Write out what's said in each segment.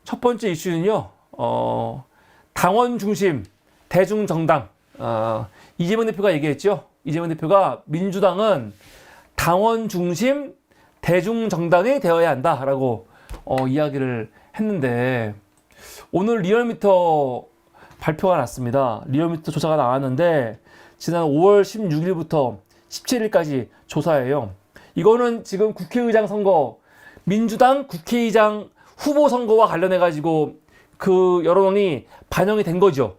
첫 번째 이슈는요, 당원 중심 대중정당. 이재명 대표가 얘기했죠. 이재명 대표가 민주당은 당원 중심 대중정당이 되어야 한다라고 이야기를 했는데, 오늘 리얼미터 발표가 났습니다. 리얼미터 조사가 나왔는데 지난 5월 16일부터 17일까지 조사예요. 이거는 지금 국회의장 선거, 민주당 국회의장 후보 선거와 관련해 가지고 그 여론이 반영이 된 거죠.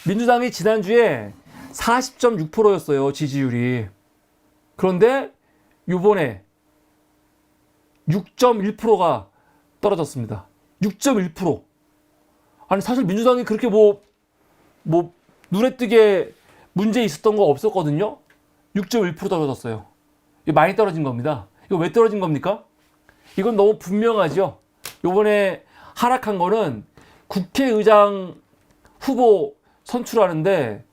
민주당이 지난주에 40.6%였어요, 지지율이. 그런데 이번에 6.1%가 떨어졌습니다. 6.1%. 아니, 사실 민주당이 그렇게 눈에 띄게 문제 있었던 거 없었거든요. 6.1% 떨어졌어요. 이거 많이 떨어진 겁니다. 이거 왜 떨어진 겁니까? 이건 너무 분명하죠. 이번에 하락한 거는 국회의장 후보 선출하는데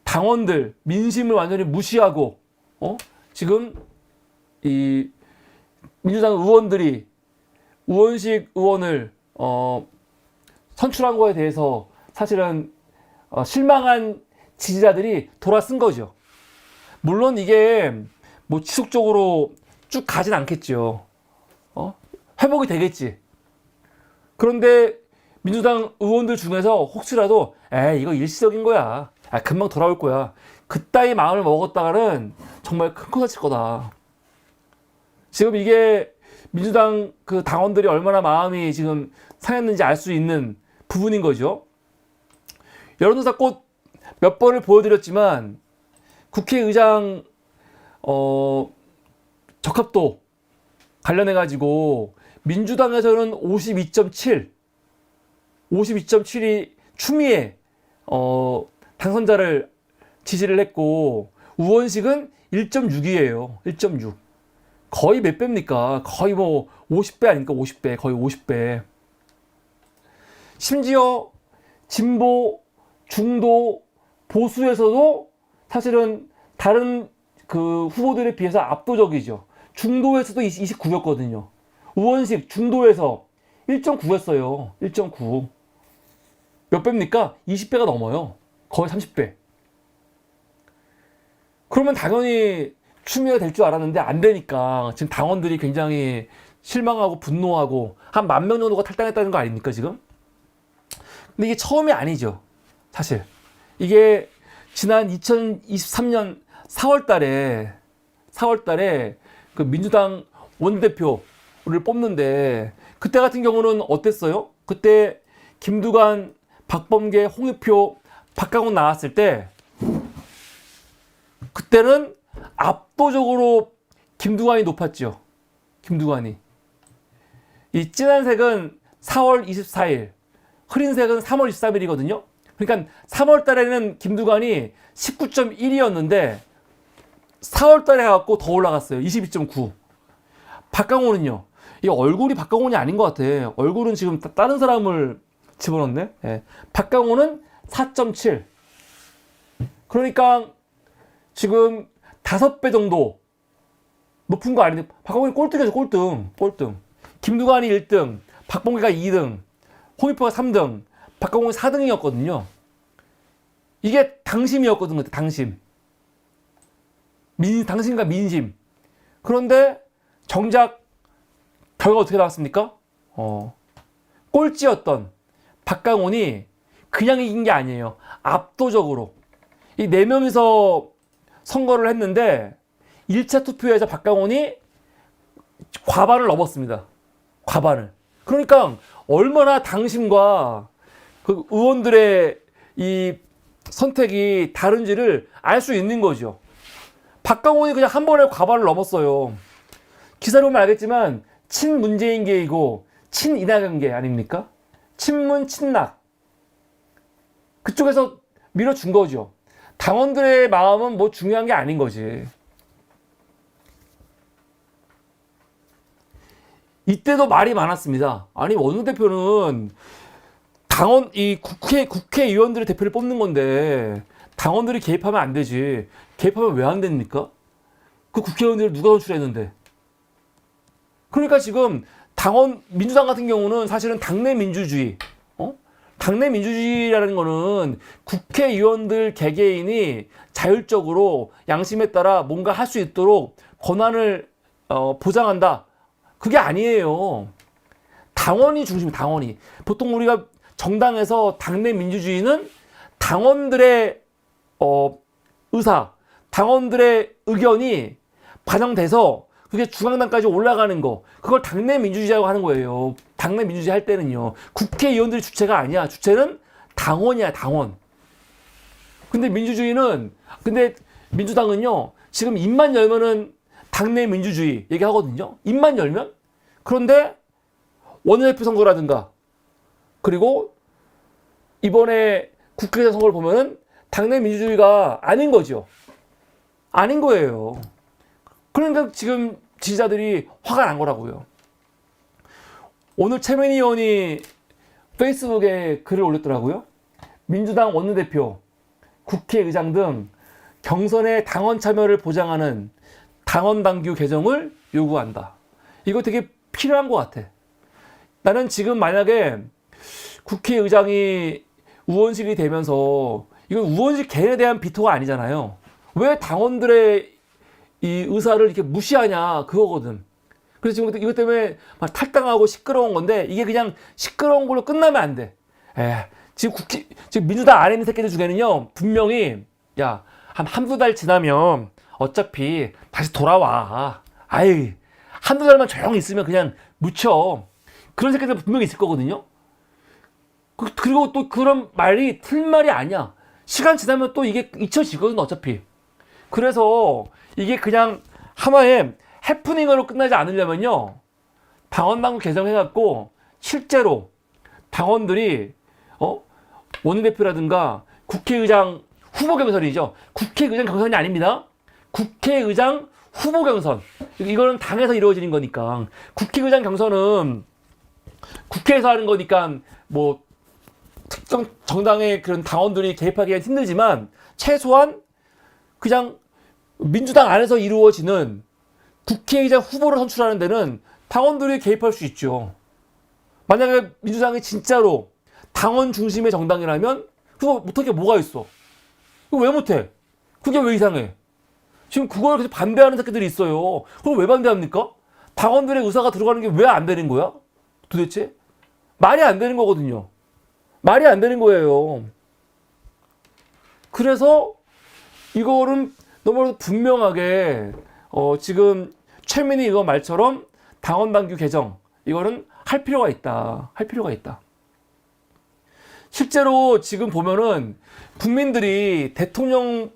당원들 민심을 완전히 무시하고 지금 이 민주당 의원들이 우원식 의원을 선출한 거에 대해서 사실은 실망한 지지자들이 돌아쓴 거죠. 물론 이게 뭐 지속적으로 쭉 가진 않겠죠. 회복이 되겠지. 그런데 민주당 의원들 중에서 혹시라도 이거 일시적인 거야, 금방 돌아올 거야, 그따위 마음을 먹었다가는 정말 큰 코 다칠 거다. 지금 이게 민주당 그 당원들이 얼마나 마음이 지금 상했는지 알 수 있는 부분인 거죠. 여론조사 꽃 몇 번을 보여드렸지만 국회의장 적합도 관련해 가지고 민주당에서는 52.7이 추미애 당선자를 지지를 했고, 우원식은 1.6이에요. 1.6. 거의 몇 배입니까? 거의 뭐 50배 아닙니까? 50배. 거의 50배. 심지어 진보, 중도, 보수에서도 사실은 다른 그 후보들에 비해서 압도적이죠. 중도에서도 29였거든요. 우원식 중도에서 1.9였어요. 1.9. 몇 배입니까? 20배가 넘어요. 거의 30배. 그러면 당연히 추미애가 될 줄 알았는데 안 되니까 지금 당원들이 굉장히 실망하고 분노하고 한 10,000명 정도가 탈당했다는 거 아닙니까, 지금? 근데 이게 처음이 아니죠, 사실. 이게 지난 2023년 4월 달에 그 민주당 원내대표를 뽑는데, 그때 같은 경우는 어땠어요? 그때 김두관, 박범계, 홍익표, 박강원 나왔을 때 그때는 압도적으로 김두관이 높았죠. 김두관이. 이 진한 색은 4월 24일, 흐린 색은 3월 23일이거든요. 그러니까 3월 달에는 김두관이 19.1이었는데 4월 달에 가갖고 더 올라갔어요. 22.9. 박강원은요. 이 얼굴이 박강원이 아닌 것 같아. 얼굴은 지금 다른 사람을 집어넣네. 예. 박강원은 4.7. 그러니까 지금 5배 정도 높은 거 아닌데, 박강원이 꼴등이죠. 꼴등. 김두관이 1등, 박범계가 2등, 홍익표가 3등, 박강원이 4등이었거든요. 이게 당심이었거든요. 당심. 당심과 민심. 그런데 정작 결과 어떻게 나왔습니까? 꼴찌였던 박강원이 그냥 이긴 게 아니에요. 압도적으로. 이 4명이서 선거를 했는데 1차 투표에서 박강원이 과반을 넘었습니다. 과반을. 그러니까 얼마나 당심과 그 의원들의 이 선택이 다른지를 알 수 있는 거죠. 박강원이 그냥 한 번에 과반을 넘었어요. 기사를 보면 알겠지만 친문재인계이고 친이낙연계 아닙니까? 친문 친낙. 그쪽에서 밀어준 거죠. 당원들의 마음은 뭐 중요한 게 아닌 거지. 이때도 말이 많았습니다. 아니, 원내대표는 이 국회의원들의 대표를 뽑는 건데 당원들이 개입하면 안 되지. 개입하면 왜 안 됩니까? 그 국회의원들을 누가 선출했는데. 그러니까 지금 민주당 같은 경우는 사실은 당내 민주주의, 당내 민주주의라는 거는 국회의원들 개개인이 자율적으로 양심에 따라 뭔가 할 수 있도록 권한을 보장한다. 그게 아니에요. 당원이 중심이에요. 당원이. 보통 우리가 정당에서 당내 민주주의는 당원들의 의사, 당원들의 의견이 반영돼서 그게 중앙당까지 올라가는 거, 그걸 당내 민주주의라고 하는 거예요. 당내 민주주의 할 때는요. 국회의원들이 주체가 아니야. 주체는 당원이야, 당원. 근데 민주당은요, 지금 입만 열면은 당내 민주주의 얘기하거든요. 입만 열면. 그런데 원내대표 선거라든가, 그리고 이번에 국회의장 선거를 보면은 당내 민주주의가 아닌 거죠. 아닌 거예요. 그러니까 지금 지지자들이 화가 난 거라고요. 오늘 최민희 의원이 페이스북에 글을 올렸더라고요. 민주당 원내대표, 국회의장 등 경선의 당원 참여를 보장하는 당원당규 개정을 요구한다. 이거 되게 필요한 것 같아. 나는 지금 만약에 국회의장이 우원식이 되면서, 이건 우원식 개인에 대한 비토가 아니잖아요. 왜 당원들의 이 의사를 이렇게 무시하냐, 그거거든. 그래서 지금 이것 때문에 막 탈당하고 시끄러운 건데, 이게 그냥 시끄러운 걸로 끝나면 안 돼. 지금 민주당 안에 있는 새끼들 중에는요, 분명히, 야, 한두 달 지나면 어차피 다시 돌아와. 아이, 한두 달만 조용히 있으면 그냥 묻혀. 그런 새끼들 분명히 있을 거거든요. 그리고 또 그런 말이 틀린 말이 아니야. 시간 지나면 또 이게 잊혀지거든, 어차피. 그래서 이게 그냥 하나의 해프닝으로 끝나지 않으려면요, 당원당규 개정해갖고 실제로 당원들이 원내대표라든가 국회의장 후보 경선이죠. 국회의장 경선이 아닙니다. 국회의장 후보 경선. 이거는 당에서 이루어지는 거니까. 국회의장 경선은 국회에서 하는 거니까 뭐 특정 정당의 그런 당원들이 개입하기가 힘들지만, 최소한 그냥 민주당 안에서 이루어지는 국회의장 후보를 선출하는 데는 당원들이 개입할 수 있죠. 만약에 민주당이 진짜로 당원 중심의 정당이라면 그거 못하게 뭐가 있어? 그거 왜 못해? 그게 왜 이상해? 지금 그걸 계속 반대하는 새끼들이 있어요. 그럼 왜 반대합니까? 당원들의 의사가 들어가는 게 왜 안 되는 거야? 도대체? 말이 안 되는 거거든요. 말이 안 되는 거예요. 그래서 이거는 너무 분명하게 지금 최민희 의원 말처럼 당원당규 개정, 이거는 할 필요가 있다. 할 필요가 있다. 실제로 지금 보면은 국민들이 대통령,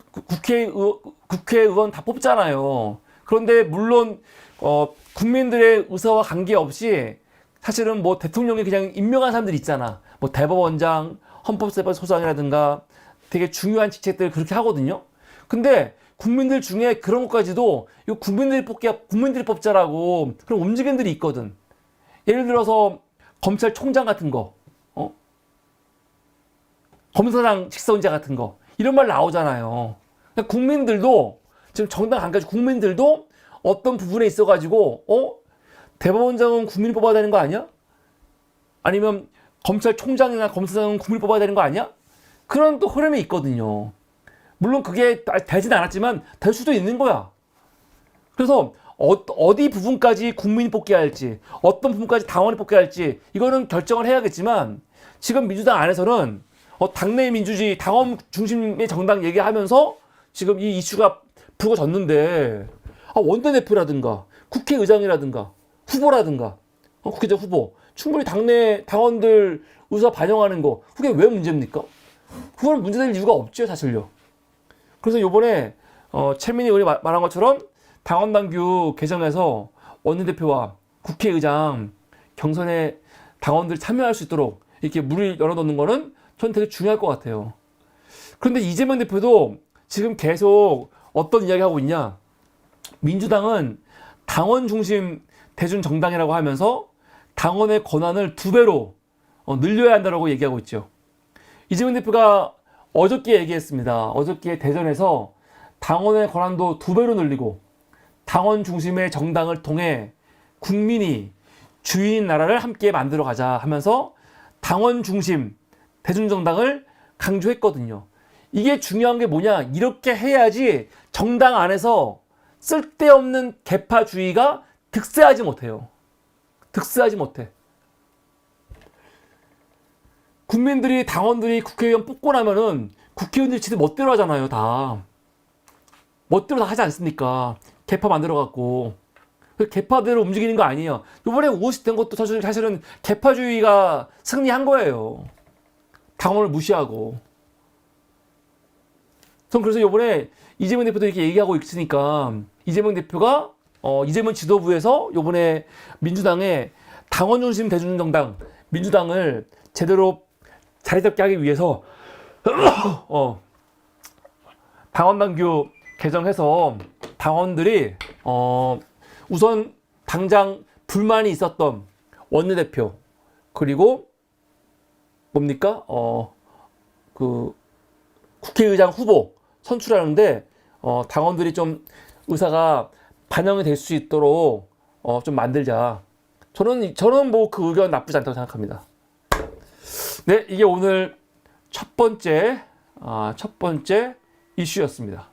국회의원 다 뽑잖아요. 그런데 물론 국민들의 의사와 관계없이 사실은 뭐 대통령이 그냥 임명한 사람들 있잖아. 뭐 대법원장, 헌법재판소장이라든가 되게 중요한 직책들을 그렇게 하거든요. 근데 국민들 중에 그런 것까지도 이거 국민들이 뽑자라고 그런 움직임들이 있거든. 예를 들어서 검찰총장 같은 거, 검사장 직선제 같은 거, 이런 말 나오잖아요. 그러니까 국민들도, 지금 정당 안까지 국민들도 어떤 부분에 있어가지고 대법원장은 국민이 뽑아야 되는 거 아니야? 아니면 검찰총장이나 검사장은 국민이 뽑아야 되는 거 아니야? 그런 또 흐름이 있거든요. 물론 그게 되진 않았지만 될 수도 있는 거야. 그래서 어디 부분까지 국민이 뽑게 할지, 어떤 부분까지 당원이 뽑게 할지, 이거는 결정을 해야겠지만, 지금 민주당 안에서는 당내 민주주의, 당원 중심의 정당 얘기하면서 지금 이 이슈가 불거졌는데, 원내대표라든가 국회의장이라든가 후보라든가 국회의장 후보 충분히 당내 당원들 의사 반영하는 거, 그게 왜 문제입니까? 그건 문제될 이유가 없죠, 사실요. 그래서 요번에 최민희 의원이 말한 것처럼 당원당규 개정해서 원내대표와 국회의장 경선에 당원들 참여할 수 있도록 이렇게 문을 열어놓는 거는 저는 되게 중요할 것 같아요. 그런데 이재명 대표도 지금 계속 어떤 이야기 하고 있냐? 민주당은 당원 중심 대중 정당이라고 하면서 당원의 권한을 2배로 늘려야 한다고 얘기하고 있죠. 이재명 대표가 어저께 얘기했습니다. 어저께 대전에서 당원의 권한도 2배로 늘리고 당원 중심의 정당을 통해 국민이 주인인 나라를 함께 만들어 가자 하면서 당원 중심 대중정당을 강조했거든요. 이게 중요한 게 뭐냐? 이렇게 해야지 정당 안에서 쓸데없는 계파주의가 득세하지 못해요. 득세하지 못해. 국민들이 당원들이 국회의원 뽑고 나면은 국회의원들이 지들 멋대로 하잖아요. 다 멋대로 다 하지 않습니까? 계파 만들어 갖고 그 계파대로 움직이는 거 아니에요. 이번에 50 된 것도 사실은 계파주의가 승리한 거예요. 당원을 무시하고. 전 그래서 이번에 이재명 대표도 이렇게 얘기하고 있으니까 이재명 대표가 이재명 지도부에서 이번에 민주당의 당원 중심 대중정당 민주당을 제대로 자리 잡게 하기 위해서 당원당규 개정해서 당원들이 우선 당장 불만이 있었던 원내대표 그리고 뭡니까 그 국회의장 후보 선출하는데 당원들이 좀 의사가 반영이 될 수 있도록 좀 만들자. 저는 뭐 그 의견 나쁘지 않다고 생각합니다. 네, 이게 오늘 첫 번째 이슈였습니다.